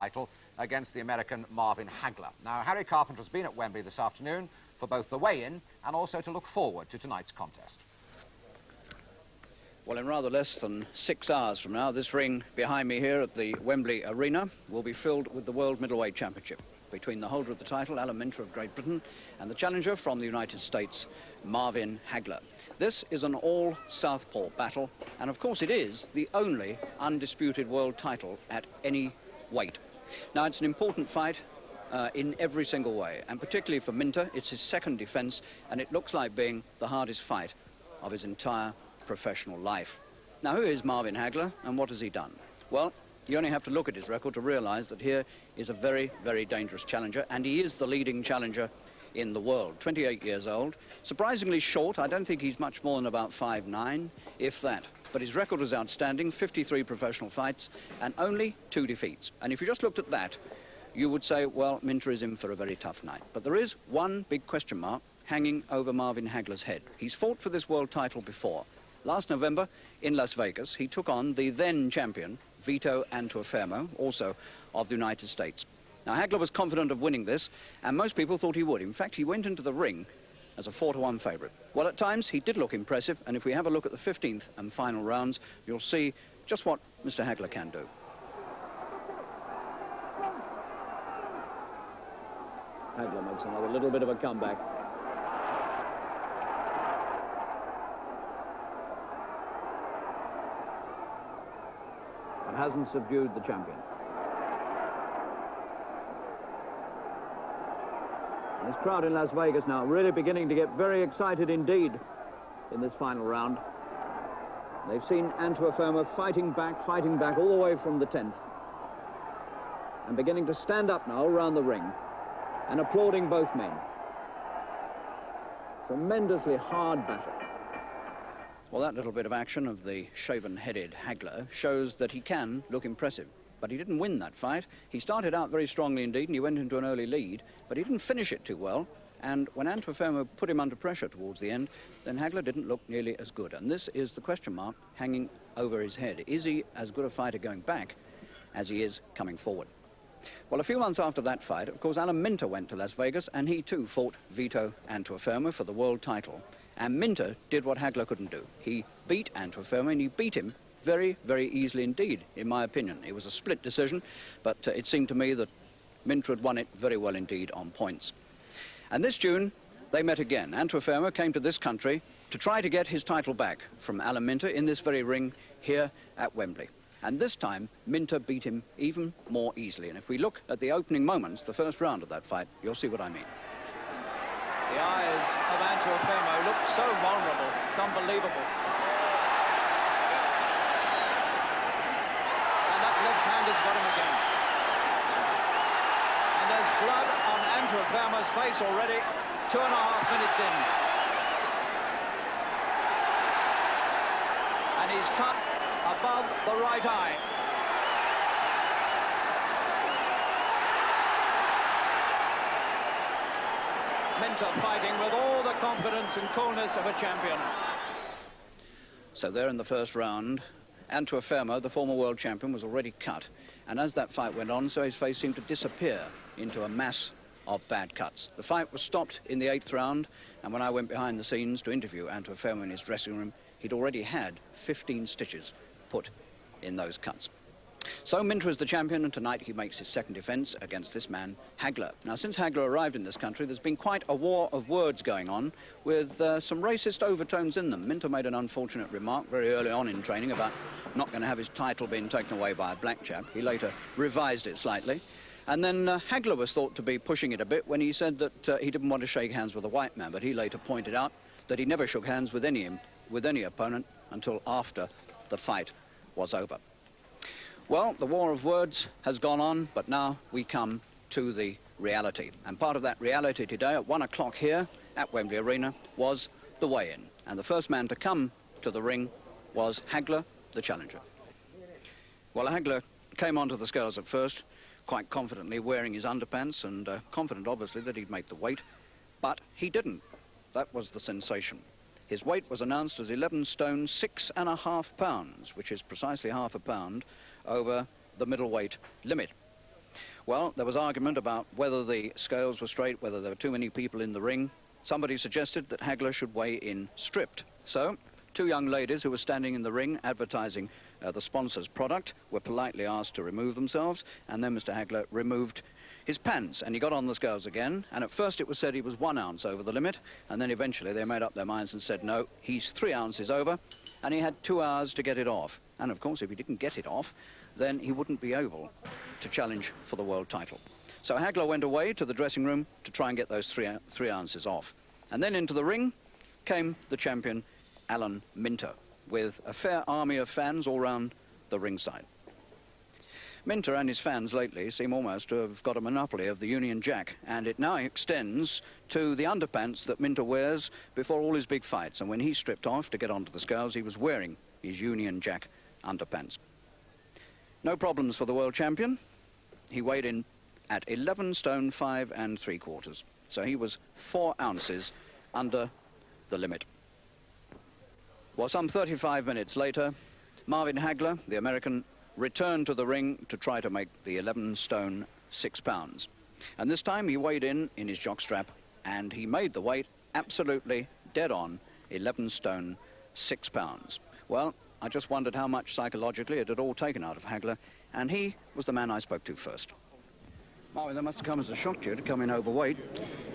title against the American Marvin Hagler. Now, Harry Carpenter's been at Wembley this afternoon for both the weigh-in and also to look forward to tonight's contest. Well, in rather less than 6 hours from now, this ring behind me here at the Wembley Arena will be filled with the World Middleweight Championship between the holder of the title, Alan Minter of Great Britain, and the challenger from the United States, Marvin Hagler. This is an all-southpaw battle, and of course it is the only undisputed world title at any weight. Now, it's an important fight in every single way, and particularly for Minter, it's his second defence, and it looks like being the hardest fight of his entire professional life. Now, who is Marvin Hagler, and what has he done? Well, you only have to look at his record to realise that here is a very, very dangerous challenger, and he is the leading challenger in the world. 28 years old, surprisingly short. I don't think he's much more than about 5'9", if that. But his record was outstanding, 53 professional fights and only 2 defeats. And if you just looked at that, you would say, well, Minter is in for a very tough night. But there is one big question mark hanging over Marvin Hagler's head. He's fought for this world title before. Last November in Las Vegas, he took on the then champion, Vito Antuofermo, also of the United States. Now, Hagler was confident of winning this, and most people thought he would. In fact, he went into the ring as a 4-to-1 favourite. Well, at times, he did look impressive, and if we have a look at the 15th and final rounds, you'll see just what Mr. Hagler can do. Hagler makes another little bit of a comeback. And hasn't subdued the champion. And this crowd in Las Vegas now really beginning to get very excited indeed in this final round. They've seen Antuofermo fighting back all the way from the 10th. And beginning to stand up now around the ring and applauding both men. Tremendously hard battle. Well, that little bit of action of the shaven-headed Hagler shows that he can look impressive. But he didn't win that fight. He started out very strongly indeed, and he went into an early lead, but he didn't finish it too well. And when Antuofermo put him under pressure towards the end, then Hagler didn't look nearly as good. And this is the question mark hanging over his head. Is he as good a fighter going back as he is coming forward? Well, a few months after that fight, of course, Alan Minter went to Las Vegas, and he too fought Vito Antuofermo for the world title. And Minter did what Hagler couldn't do. He beat Antuofermo, and he beat him very, very easily indeed, in my opinion. It was a split decision, but it seemed to me that Minter had won it very well indeed on points. And this June, they met again. Antuofermo came to this country to try to get his title back from Alan Minter in this very ring here at Wembley. And this time, Minter beat him even more easily. And if we look at the opening moments, the first round of that fight, you'll see what I mean. The eyes of Antuofermo look so vulnerable. It's unbelievable. Left hand has got him again. And there's blood on Antuofermo's face already, 2.5 minutes in. And he's cut above the right eye. Minter fighting with all the confidence and coolness of a champion. So there in the first round, Antuofermo, the former world champion, was already cut, and as that fight went on, so his face seemed to disappear into a mass of bad cuts. The fight was stopped in the 8th round, and when I went behind the scenes to interview Antuofermo in his dressing room, he'd already had 15 stitches put in those cuts. So Minter is the champion, and tonight he makes his second defence against this man, Hagler. Now, since Hagler arrived in this country, there's been quite a war of words going on with some racist overtones in them. Minter made an unfortunate remark very early on in training about not going to have his title being taken away by a black chap. He later revised it slightly. And then Hagler was thought to be pushing it a bit when he said that he didn't want to shake hands with a white man, but he later pointed out that he never shook hands with any opponent until after the fight was over. Well, the war of words has gone on, but now we come to the reality. And part of that reality today at 1 o'clock here at Wembley Arena was the weigh-in. And the first man to come to the ring was Hagler, the challenger. Well, Hagler came onto the scales at first, quite confidently wearing his underpants and confident, obviously, that he'd make the weight. But he didn't. That was the sensation. His weight was announced as 11 stone 6.5 pounds, which is precisely half a pound over the middleweight limit. Well, there was argument about whether the scales were straight, whether there were too many people in the ring. Somebody suggested that Hagler should weigh in stripped. So, two young ladies who were standing in the ring advertising the sponsor's product were politely asked to remove themselves, and then Mr. Hagler removed his pants, and he got on the scales again, and at first it was said he was 1 ounce over the limit, and then eventually they made up their minds and said, no, he's 3 ounces over, and he had 2 hours to get it off. And of course, if he didn't get it off, then he wouldn't be able to challenge for the world title. So Hagler went away to the dressing room to try and get those 3 ounces off. And then into the ring came the champion, Alan Minter, with a fair army of fans all round the ringside. Minter and his fans lately seem almost to have got a monopoly of the Union Jack, and it now extends to the underpants that Minter wears before all his big fights. And when he stripped off to get onto the scales, he was wearing his Union Jack underpants. No problems for the world champion. He weighed in at 11 stone 5 3/4. So he was 4 ounces under the limit. Well, some 35 minutes later, Marvin Hagler, the American, returned to the ring to try to make the 11 stone 6 pounds. And this time he weighed in his jockstrap, and he made the weight absolutely dead on, 11 stone 6 pounds. Well, I just wondered how much psychologically it had all taken out of Hagler, and he was the man I spoke to first. Marvin, that must have come as a shock to you to come in overweight.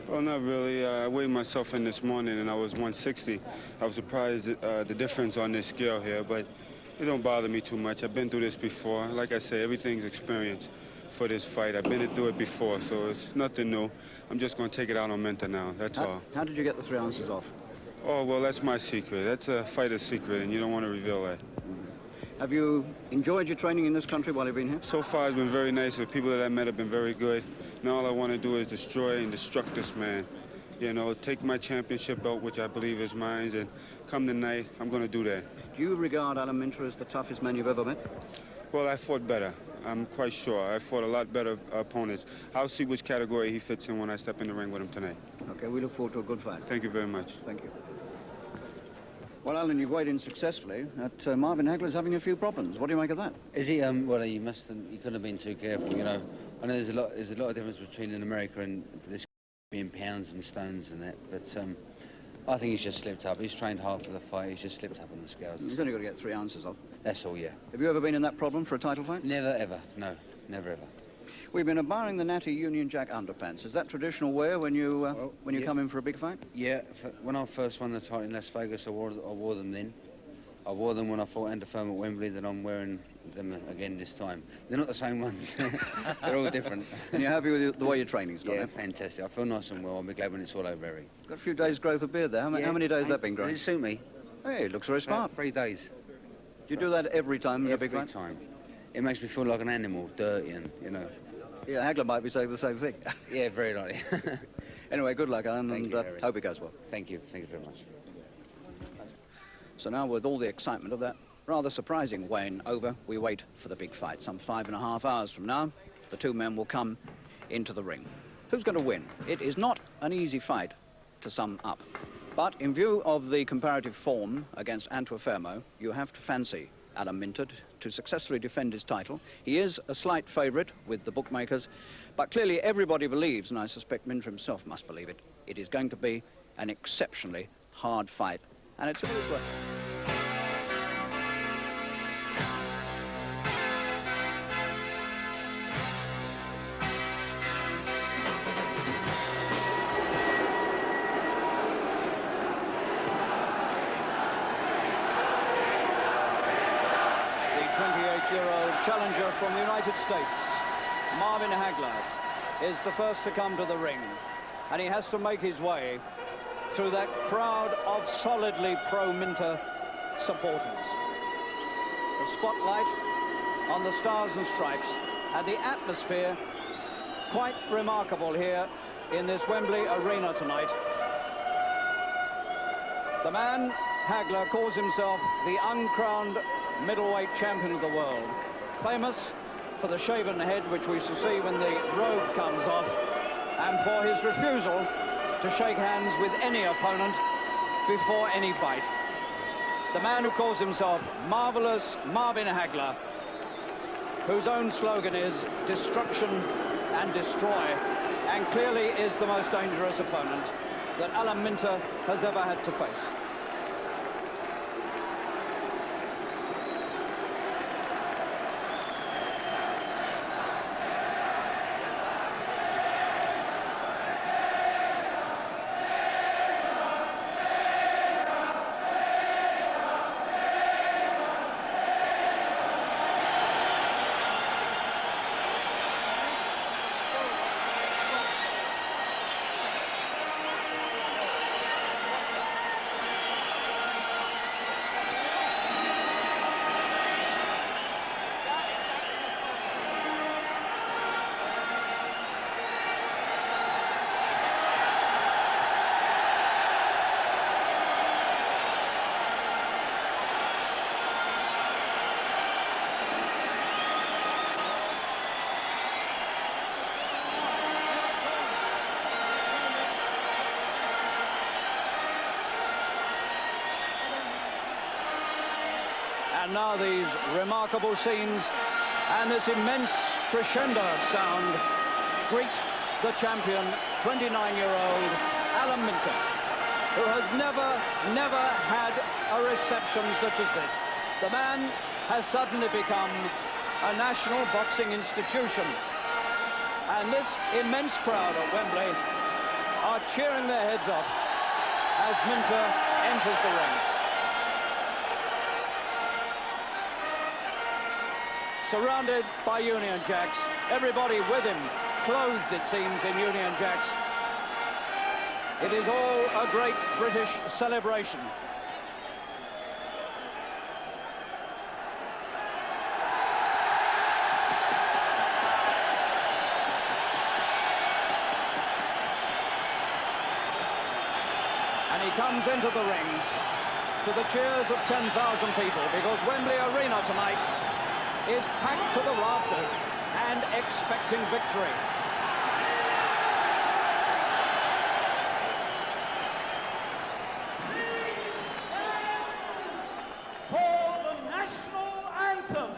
Well, not really. I weighed myself in this morning and I was 160. I was surprised at the difference on this scale here, but it don't bother me too much. I've been through this before. Like I say, everything's experience for this fight. I've been through it before, so it's nothing new. I'm just going to take it out on Minter now, that's all. How did you get the 3 ounces off? Oh, well, that's my secret. That's a fighter's secret, and you don't want to reveal that. Have you enjoyed your training in this country while you've been here? So far, it's been very nice. The people that I met have been very good. Now all I want to do is destroy and destruct this man. You know, take my championship belt, which I believe is mine, and come tonight, I'm going to do that. Do you regard Alan Minter as the toughest man you've ever met? Well, I fought better. I'm quite sure. I fought a lot better opponents. I'll see which category he fits in when I step in the ring with him tonight. Okay, we look forward to a good fight. Thank you very much. Thank you. Well, Alan, you've weighed in successfully. Marvin Hagler's having a few problems. What do you make of that? Is he? Well, you couldn't have been too careful, you know. I know there's a lot of difference between in America and this being pounds and stones and that, but I think he's just slipped up. He's trained hard for the fight. He's just slipped up on the scales. He's only got to get 3 ounces off. That's all, yeah. Have you ever been in that problem for a title fight? Never, ever. No, never, ever. We've been admiring the natty Union Jack underpants. Is that traditional wear when you you come in for a big fight? Yeah. When I first won the title in Las Vegas, I wore them then. I wore them when I fought Antiferm at Wembley, then I'm wearing them again this time. They're not the same ones. They're all different. And you're happy with the way your training's gone? Yeah, fantastic. I feel nice and well. I'll be glad when it's all over, Harry. Got a few days' growth of beard there. How many days has that been growing? Does it suit me? Hey, it looks very smart. 3 days. Do you do that every time in a big fight? Every time. It makes me feel like an animal, dirty and, you know. Yeah, Hagler might be saying the same thing. Yeah, very likely. Anyway, good luck, Alan, Thank and you, Harry. hope it goes well. Thank you very much. So now, with all the excitement of that rather surprising weighing over, we wait for the big fight. Some 5.5 hours from now, the two men will come into the ring. Who's going to win? It is not an easy fight to sum up. But in view of the comparative form against Antuofermo, you have to fancy Alan Minter to successfully defend his title. He is a slight favourite with the bookmakers, but clearly everybody believes, and I suspect Minter himself must believe it, it is going to be an exceptionally hard fight. And it's a good work. Challenger from the United States, Marvin Hagler, is the first to come to the ring, and he has to make his way through that crowd of solidly pro-Minter supporters. The spotlight on the Stars and Stripes, and the atmosphere quite remarkable here in this Wembley Arena tonight. The man, Hagler, calls himself the uncrowned middleweight champion of the world. Famous for the shaven head, which we shall see when the robe comes off, and for his refusal to shake hands with any opponent before any fight. The man who calls himself Marvellous Marvin Hagler, whose own slogan is destruction and destroy, and clearly is the most dangerous opponent that Alan Minter has ever had to face. And now these remarkable scenes and this immense crescendo of sound greet the champion, 29-year-old Alan Minter, who has never had a reception such as this. The man has suddenly become a national boxing institution. And this immense crowd at Wembley are cheering their heads off as Minter enters the ring. Surrounded by Union Jacks, everybody with him, clothed, it seems, in Union Jacks. It is all a great British celebration. And he comes into the ring to the cheers of 10,000 people, because Wembley Arena tonight is packed to the rafters and expecting victory. For the national anthems.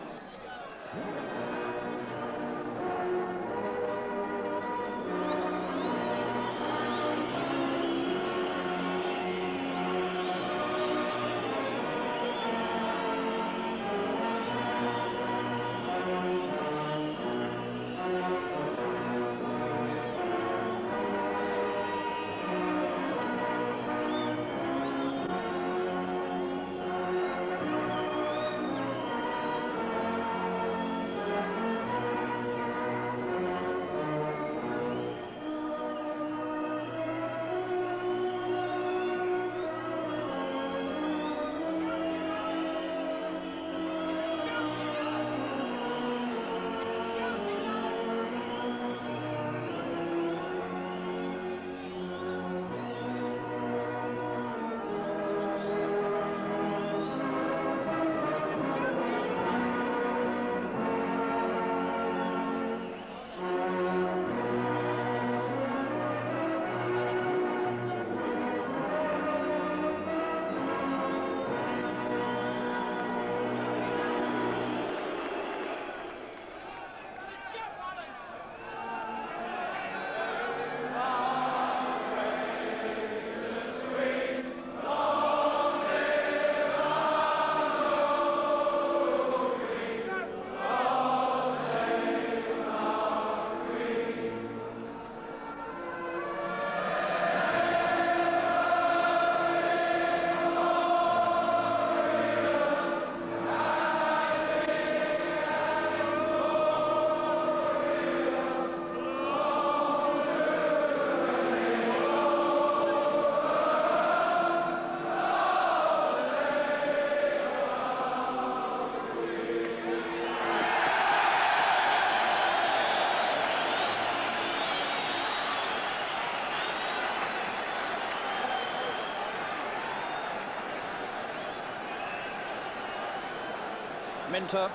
Minter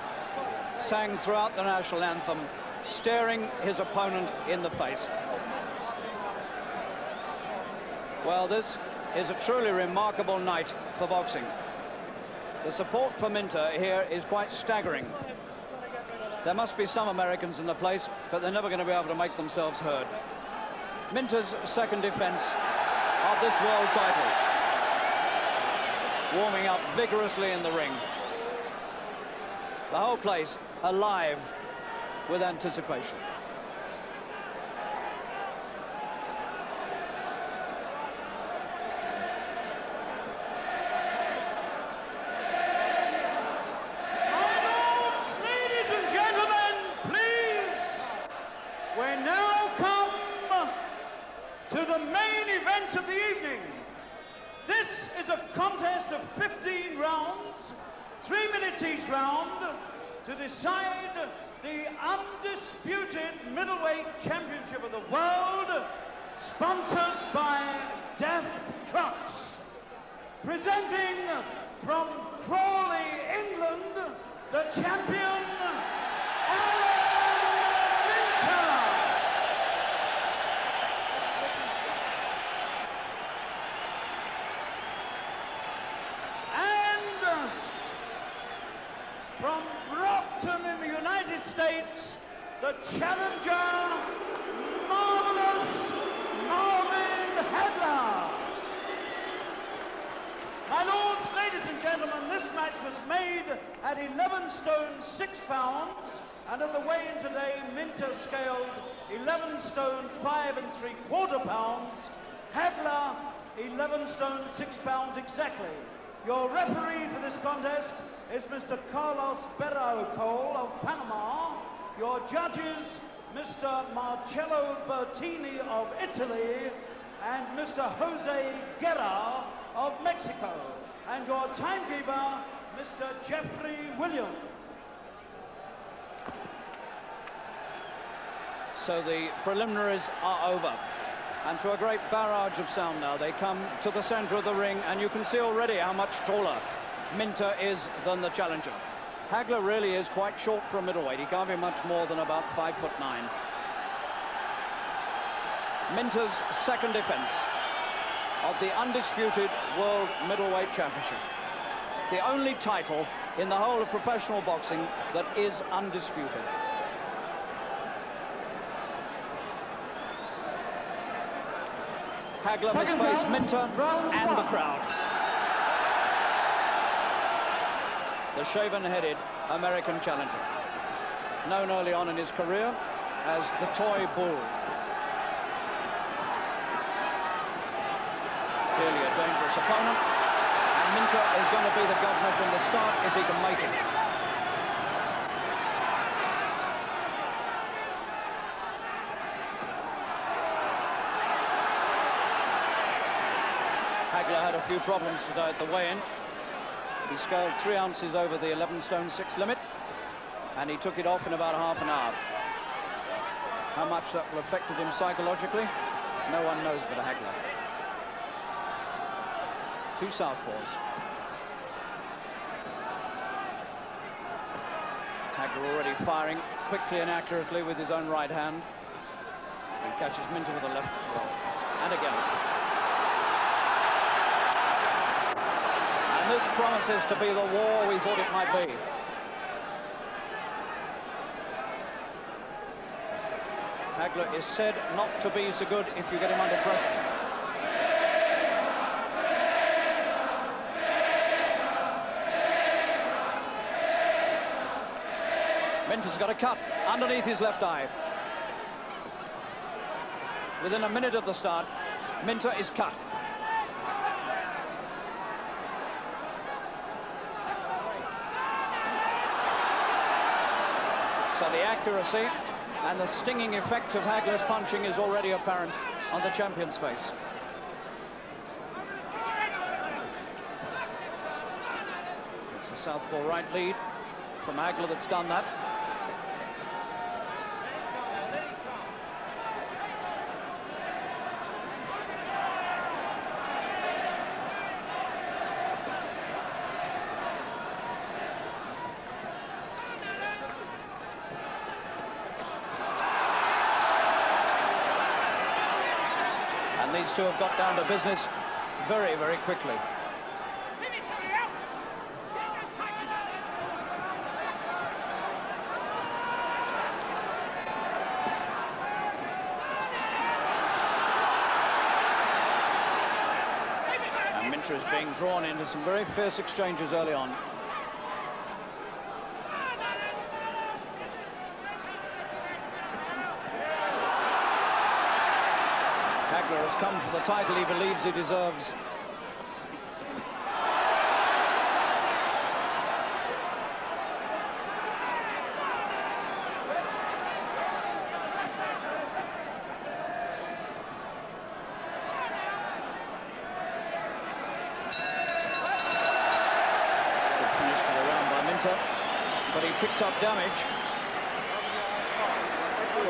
sang throughout the national anthem, staring his opponent in the face. Well, this is a truly remarkable night for boxing. The support for Minter here is quite staggering. There must be some Americans in the place, but they're never going to be able to make themselves heard. Minter's second defence of this world title. Warming up vigorously in the ring. The whole place alive with anticipation. To the main event of the evening. This is a contest of 15 rounds, 3 minutes each round, to decide the undisputed middleweight championship of the world, sponsored by Death Trucks. Presenting from Crawley, England, the champion, from Brockton in the United States, the challenger, Marvellous Marvin Hagler. My lords, ladies and gentlemen, this match was made at 11 stone 6 pounds, and at the weigh-in today, Minter scaled 11 stone 5 3/4 pounds, Hagler 11 stone 6 pounds exactly. Your referee for this contest is Mr. Carlos Berrocol of Panama. Your judges, Mr. Marcello Bertini of Italy and Mr. Jose Guerra of Mexico. And your timekeeper, Mr. Jeffrey Williams. So the preliminaries are over. And to a great barrage of sound now, they come to the centre of the ring, and you can see already how much taller Minter is than the challenger. Hagler really is quite short for a middleweight. He can't be much more than about 5'9". Minter's second defence of the undisputed World Middleweight Championship. The only title in the whole of professional boxing that is undisputed. Hagler must face Minter and the crowd. The shaven-headed American challenger, known early on in his career as the Toy Bull. Clearly a dangerous opponent, and Minter is going to be the governor from the start if he can make it. Hagler had a few problems today at the weigh-in. He scaled 3 ounces over the 11 stone 6 limit, and he took it off in about half an hour. How much that will have affected him psychologically, no one knows but Hagler. Two southpaws. Hagler already firing quickly and accurately with his own right hand. He catches Minter with the left as well. And again. And this promises to be the war we thought it might be. Hagler is said not to be so good if you get him under pressure. Minter's got a cut underneath his left eye. Within a minute of the start, Minter is cut. So the accuracy and the stinging effect of Hagler's punching is already apparent on the champion's face. It's the southpaw right lead from Hagler that's done that. These two have got down to business very, very quickly. Minter is being drawn into some very fierce exchanges early on. Hagler has come for the title he believes he deserves. But he picked up damage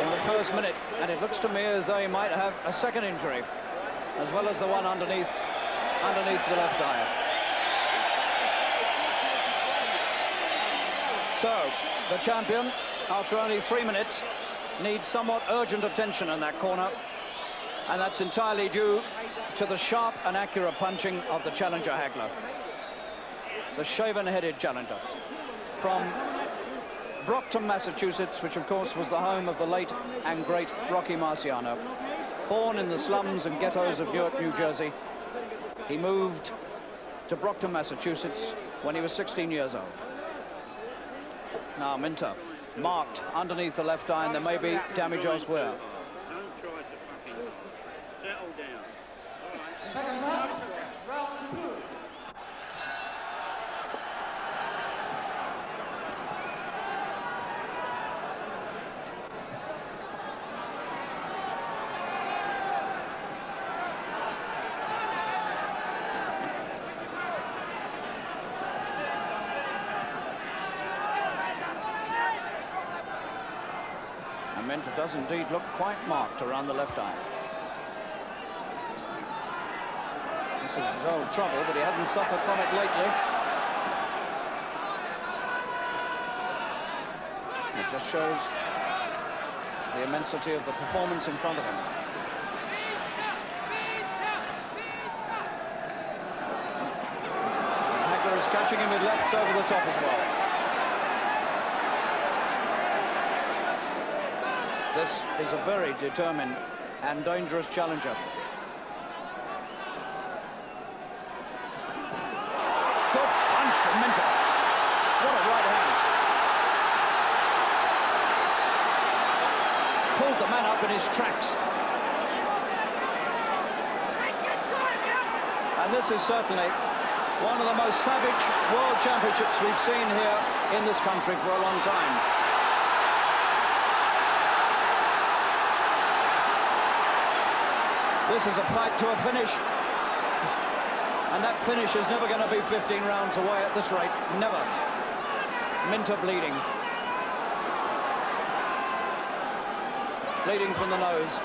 in the first minute, and it looks to me as though he might have a second injury, as well as the one underneath the left eye. So, the champion, after only 3 minutes, needs somewhat urgent attention in that corner, and that's entirely due to the sharp and accurate punching of the challenger Hagler, the shaven-headed challenger from Brockton, Massachusetts, which of course was the home of the late and great Rocky Marciano. Born in the slums and ghettos of Newark, New Jersey, he moved to Brockton, Massachusetts when he was 16 years old. Now Minter, marked underneath the left eye, and there may be damage elsewhere. Don't try to fucking settle down. All right. Round 2. Minter does indeed look quite marked around the left eye. This is his old trouble, but he hasn't suffered from it lately. It just shows the immensity of the performance in front of him. Hagler is catching him with lefts over the top as well. This is a very determined and dangerous challenger. Good punch from Minter. What a right hand. Pulled the man up in his tracks. And this is certainly one of the most savage world championships we've seen here in this country for a long time. This is a fight to a finish, and that finish is never going to be 15 rounds away at this rate. Never. Minter bleeding. Bleeding from the nose.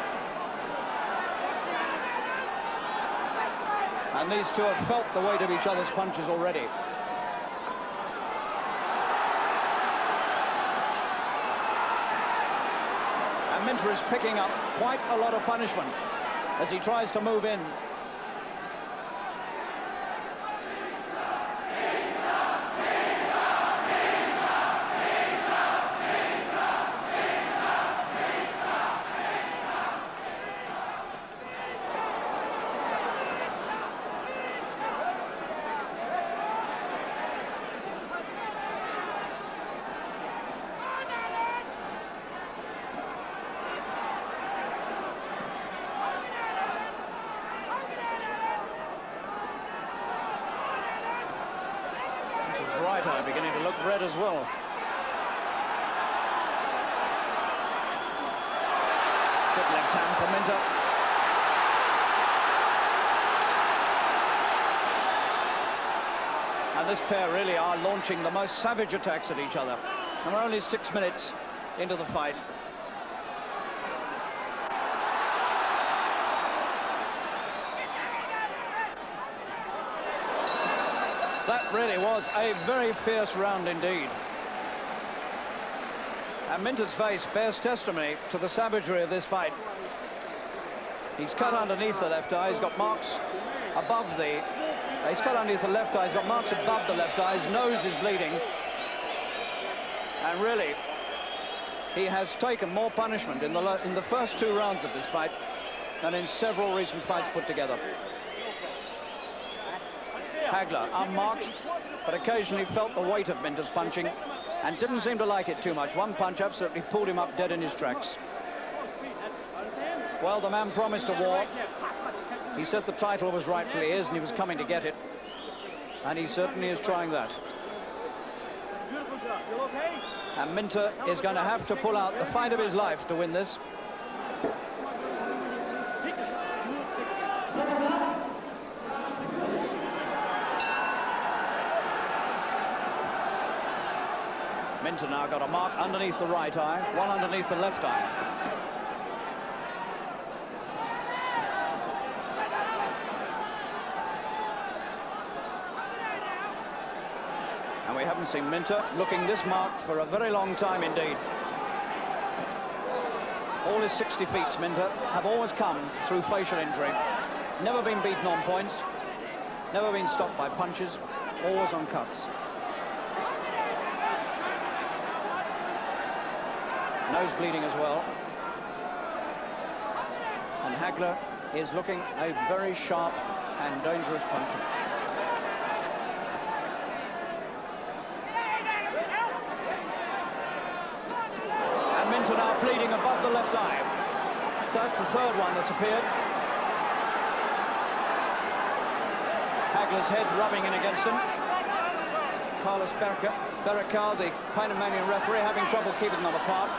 And these two have felt the weight of each other's punches already. And Minter is picking up quite a lot of punishment as he tries to move in. Right eye beginning to look red as well. Good left hand for Minter. And this pair really are launching the most savage attacks at each other. And we're only 6 minutes into the fight. That really was a very fierce round indeed. And Minter's face bears testimony to the savagery of this fight. He's cut underneath the left eye. He's got marks above the... He's cut underneath the left eye. He's got marks above the left eye. His nose is bleeding. And really, he has taken more punishment in the first 2 rounds of this fight than in several recent fights put together. Hagler, unmarked, but occasionally felt the weight of Minter's punching and didn't seem to like it too much. One punch absolutely pulled him up dead in his tracks. Well, the man promised a war. He said the title was rightfully his and he was coming to get it. And he certainly is trying that. And Minter is going to have to pull out the fight of his life to win this. Minter now got a mark underneath the right eye, one underneath the left eye. And we haven't seen Minter looking this marked for a very long time indeed. All his 60 feats, Minter, have always come through facial injury. Never been beaten on points, never been stopped by punches, always on cuts. Nose bleeding as well. And Hagler is looking a very sharp and dangerous puncher. And Minter now bleeding above the left eye. So that's the third one that's appeared. Hagler's head rubbing in against him. Carlos Berricar, the Panamanian referee, having trouble keeping them apart.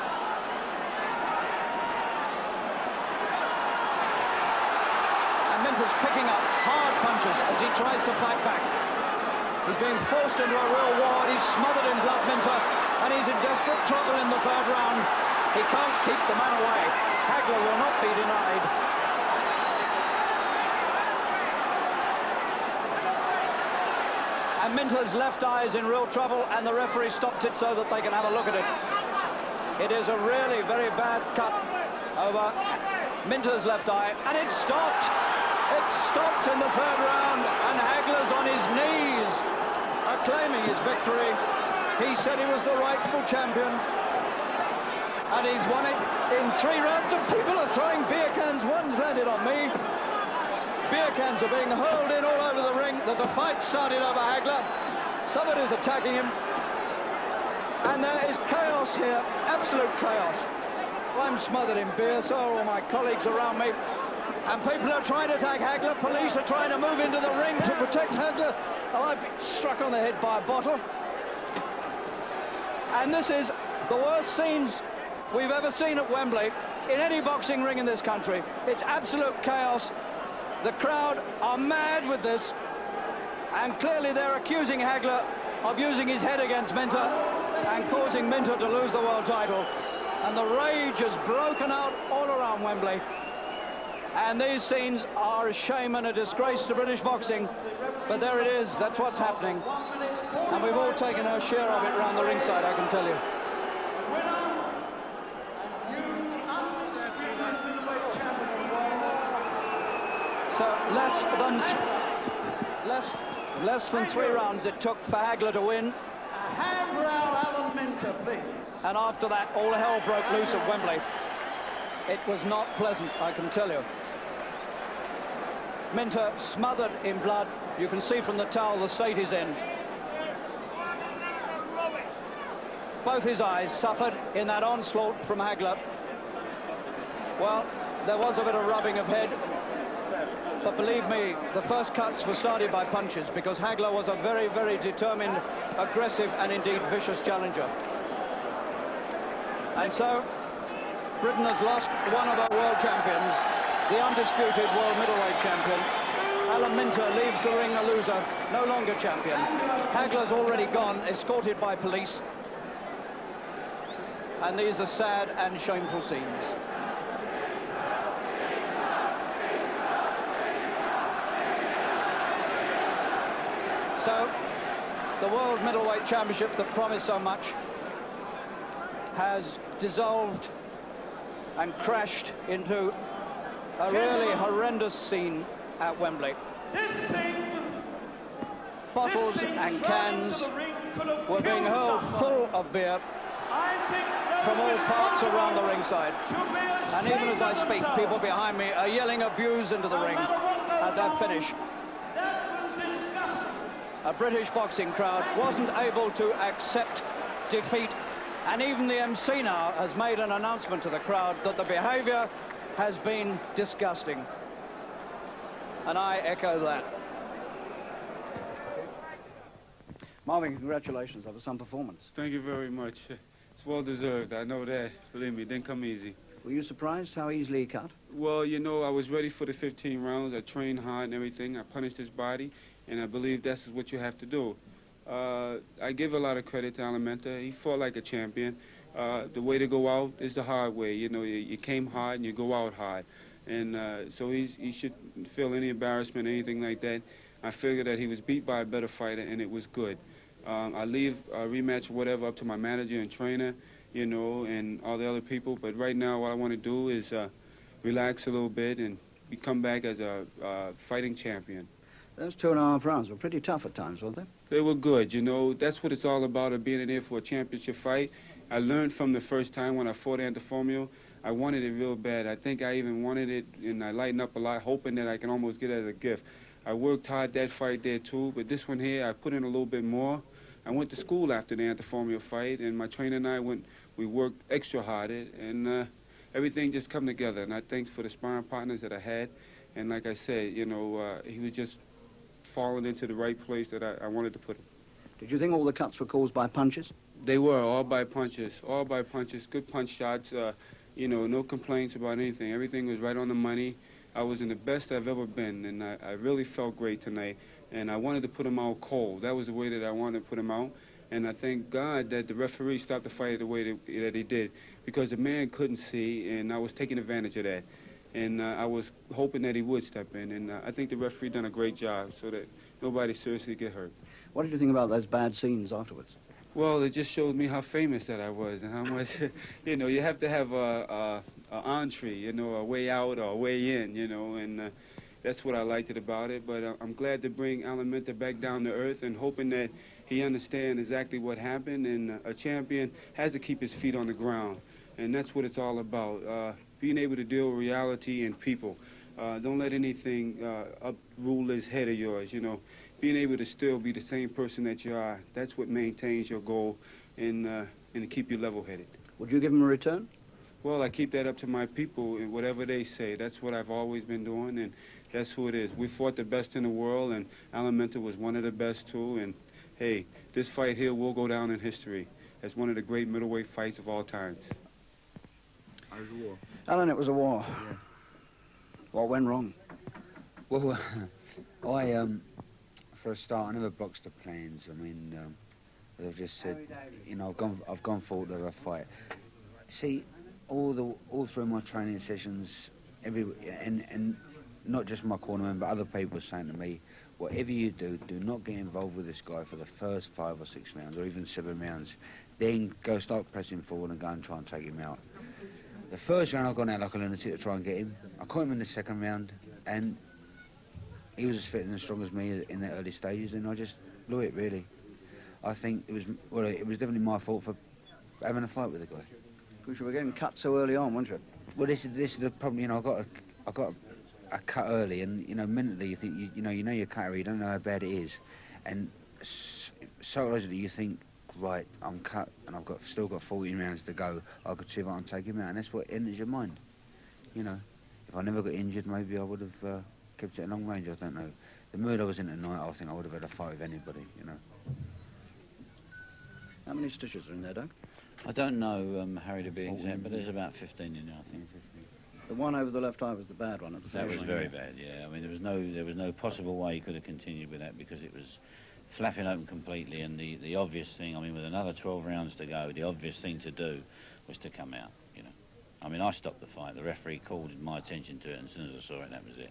Minter's picking up hard punches as he tries to fight back. He's being forced into a real war. He's smothered in blood, Minter, and he's in desperate trouble in the third round. He can't keep the man away. Hagler will not be denied. And Minter's left eye is in real trouble, and the referee stopped it so that they can have a look at it. It is a really very bad cut over Minter's left eye, and it stopped. It stopped in the third round, and Hagler's on his knees, acclaiming his victory. He said he was the rightful champion, and he's won it in 3 rounds, and people are throwing beer cans. One's landed on me. Beer cans are being hurled in all over the ring. There's a fight started over Hagler. Somebody's attacking him, and there is chaos here, absolute chaos. I'm smothered in beer, so are all my colleagues around me. And people are trying to attack Hagler. Police are trying to move into the ring to protect Hagler. Oh, I've been struck on the head by a bottle. And this is the worst scenes we've ever seen at Wembley in any boxing ring in this country. It's absolute chaos. The crowd are mad with this. And clearly they're accusing Hagler of using his head against Minter and causing Minter to lose the world title. And the rage has broken out all around Wembley. And these scenes are a shame and a disgrace to British boxing. But there it is, that's what's happening. And we've all taken our share of it around the ringside, I can tell you. So less than 3 rounds it took for Hagler to win. A hand round Alan Minter, please. And after that, all hell broke loose at Wembley. It was not pleasant, I can tell you. Minter smothered in blood. You can see from the towel the state he's in. Both his eyes suffered in that onslaught from Hagler. Well, there was a bit of rubbing of head. But believe me, the first cuts were started by punches because Hagler was a very, very determined, aggressive and indeed vicious challenger. And so, Britain has lost one of our world champions, the undisputed world middleweight champion. Alan Minter leaves the ring a loser, no longer champion. Hagler's already gone, escorted by police. And these are sad and shameful scenes. So, the World Middleweight Championship that promised so much has dissolved and crashed into a really horrendous scene at Wembley. Bottles and cans were being hurled full of beer from all parts around the ringside. And even as I speak, people behind me are yelling abuse into the ring at that finish. a British boxing crowd wasn't able to accept defeat. And even the MC now has made an announcement to the crowd that the behaviour has been disgusting. And I echo that. Marvin, congratulations. That was some performance. Thank you very much. It's well deserved. I know that. Believe me, it didn't come easy. Were you surprised how easily he cut? Well, you know, I was ready for the 15 rounds. I trained hard and everything. I punished his body, and I believe that's what you have to do. I give a lot of credit to Alimenta. He fought like a champion. The way to go out is the hard way. You know, you came hard and you go out hard. And so he shouldn't feel any embarrassment or anything like that. I figured that he was beat by a better fighter, and it was good. I leave a rematch or whatever up to my manager and trainer, you know, and all the other people. But right now what I want to do is relax a little bit and come back as a fighting champion. Those 2.5 rounds were pretty tough at times, weren't they? They were good, you know. That's what it's all about, of being in there for a championship fight. I learned from the first time when I fought Antiformio. I wanted it real bad. I think I even wanted it, and I lightened up a lot, hoping that I can almost get it as a gift. I worked hard that fight there, too, but this one here, I put in a little bit more. I went to school after the Antiformio fight, and my trainer and I we worked extra hard, and everything just come together. And I thanks for the sparring partners that I had. And like I said, you know, he was just falling into the right place that I wanted to put him. Did you think all the cuts were caused by punches? They were, all by punches, good punch shots, you know, no complaints about anything. Everything was right on the money. I was in the best I've ever been, and I really felt great tonight. And I wanted to put him out cold. That was the way that I wanted to put him out. And I thank God that the referee stopped the fight the way that he did, because the man couldn't see, and I was taking advantage of that. And I was hoping that he would step in, and I think the referee done a great job so that nobody seriously get hurt. What did you think about those bad scenes afterwards? Well, it just showed me how famous that I was and how much, you know, you have to have a entree, you know, a way out or a way in, you know, and that's what I liked about it. But I'm glad to bring Alimenta back down to earth and hoping that he understands exactly what happened. And a champion has to keep his feet on the ground, and that's what it's all about. Being able to deal with reality and people. Don't let anything uprule his head of yours, you know. Being able to still be the same person that you are, that's what maintains your goal and to keep you level-headed. Would you give him a return? Well, I keep that up to my people and whatever they say. That's what I've always been doing, and that's who it is. We fought the best in the world, and Alimenta was one of the best, too. And, hey, this fight here will go down in history as one of the great middleweight fights of all times. It was a war. Alan, it was a war. Yeah. What went wrong? Well, for a start, I never boxed the plans. I mean, as I've just said, you know, I've gone forward to a fight. See, all through my training sessions, and not just my cornerman, but other people were saying to me, whatever you do not get involved with this guy for the first 5 or 6 rounds, or even 7 rounds. Then start pressing forward and go and try and take him out. The first round, I gone out like a lunatic to try and get him. I caught him in the second round, and he was as fit and as strong as me in the early stages, and I just blew it, really. I think it was definitely my fault for having a fight with the guy. Because you were getting cut so early on, weren't you? Well, this is the problem. You know, I got a cut early, and you know, mentally you think you know you're cut, you don't know how bad it is, and psychologically you think, right, I'm cut, and I've still got 14 rounds to go. I could see if I can take him out, and that's what enters your mind. You know, if I never got injured, maybe I would have kept it at long range. I don't know. The mood I was in tonight, I think I would have had a fight with anybody. You know. How many stitches are in there, Doug? I don't know, Harry, to be exact, but there's about 15 in there, I think. The one over the left eye was the bad one at the That finish was line. very bad, yeah. I mean, there was no possible way he could have continued with that because it was flapping open completely, and the obvious thing, I mean, with another 12 rounds to go, the obvious thing to do was to come out, you know. I mean, I stopped the fight. The referee called my attention to it, and as soon as I saw it, that was it.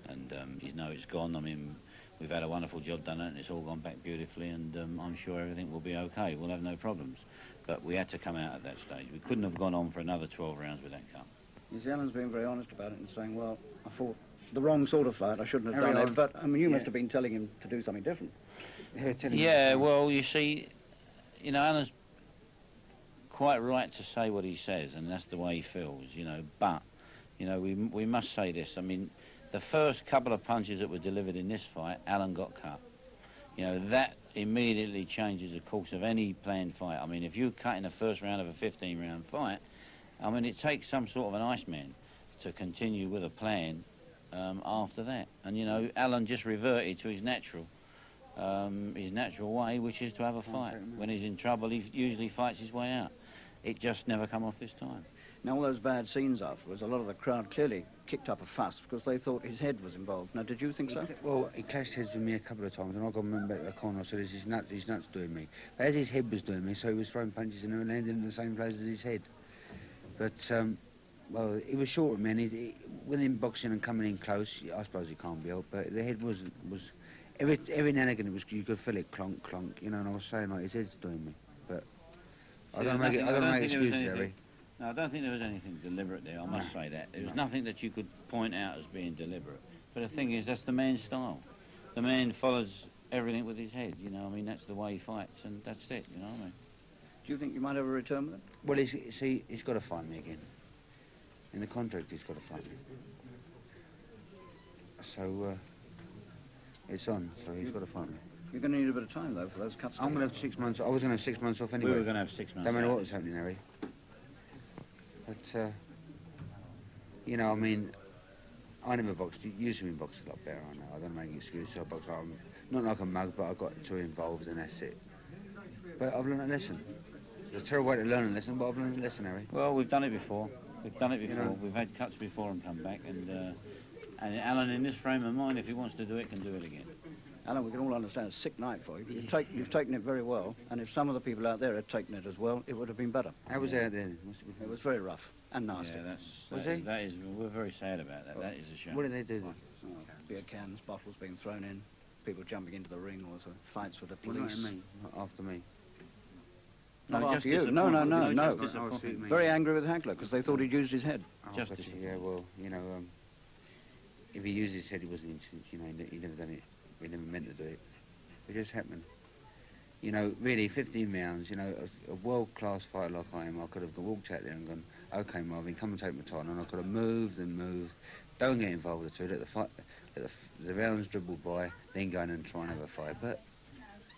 And it's gone. I mean, we've had a wonderful job done it, and it's all gone back beautifully, and I'm sure everything will be okay. We'll have no problems. But we had to come out at that stage. We couldn't have gone on for another 12 rounds with that cut. New Zealand's being very honest about it and saying, well, I fought the wrong sort of fight. I shouldn't have Harry, done it. But, I mean, you must have been telling him to do something different. Yeah, well, you see, you know, Alan's quite right to say what he says, and that's the way he feels, you know. But, you know, we must say this. I mean, the first couple of punches that were delivered in this fight, Alan got cut. you know, that immediately changes the course of any planned fight. I mean, if you cut in the first round of a 15-round fight, I mean, it takes some sort of an Iceman to continue with a plan after that. And, you know, Alan just reverted to his natural way, which is to have a fight. When he's in trouble, he usually fights his way out. It just never come off this time. Now, all those bad scenes afterwards, a lot of the crowd clearly kicked up a fuss because they thought his head was involved. Now, did you think so? Well, he clashed heads with me a couple of times, and I got him back to the corner. I said, he's nuts doing me. But as his head was doing me, so he was throwing punches and landing in the same place as his head. But, well, he was short of me, and with him boxing and coming in close, I suppose he can't be helped, but the head was every now and again, you could feel it clonk, clonk, you know, and I was saying, like, his head's doing me. But I don't make excuses, Harry. No, I don't think there was anything deliberate there, I must say that. There was nothing that you could point out as being deliberate. But the thing is, that's the man's style. The man follows everything with his head, you know, I mean, that's the way he fights, and that's it, you know what I mean? Do you think you might ever return with him? Well, he's got to fight me again. In the contract, he's got to fight me. So, it's on, so he's got to fight me. You're going to need a bit of time, though, for those cuts. I'm going to have 6 months. I was going to have 6 months off anyway. We were going to have 6 months. Don't matter what was happening, Harry. But, you know, I mean, I never boxed. Usually we box a lot better, I know. I don't make excuses. I box, not like a mug, but I got too involved and that's it. But I've learned a lesson. It's a terrible way to learn a lesson, but I've learned a lesson, Harry. Well, we've done it before. We've done it before. You know? We've had cuts before and come back. And Alan, in this frame of mind, if he wants to do it, can do it again. Alan, we can all understand it's a sick night for you. You've taken it very well, and if some of the people out there had taken it as well, it would have been better. How was it then? It was very rough and nasty. Yeah, we're very sad about that. That is a shame. What did they do then? Beer cans, bottles being thrown in, people jumping into the ring, also fights with the Well, police. not after me. Not No, after just you. No. disappointing. Very angry with Hagler because they thought he'd used his head. Just But yeah, well, you know, if he used his head, he wasn't into, you know, he never done it. He never meant to do it. It just happened. You know, really, 15 rounds, you know, a world-class fighter like I am, I could have walked out there and gone, OK, Marvin, come and take my title, and I could have moved and moved. Don't get involved at all. Let the rounds dribble by, then go in and try and have a fight. But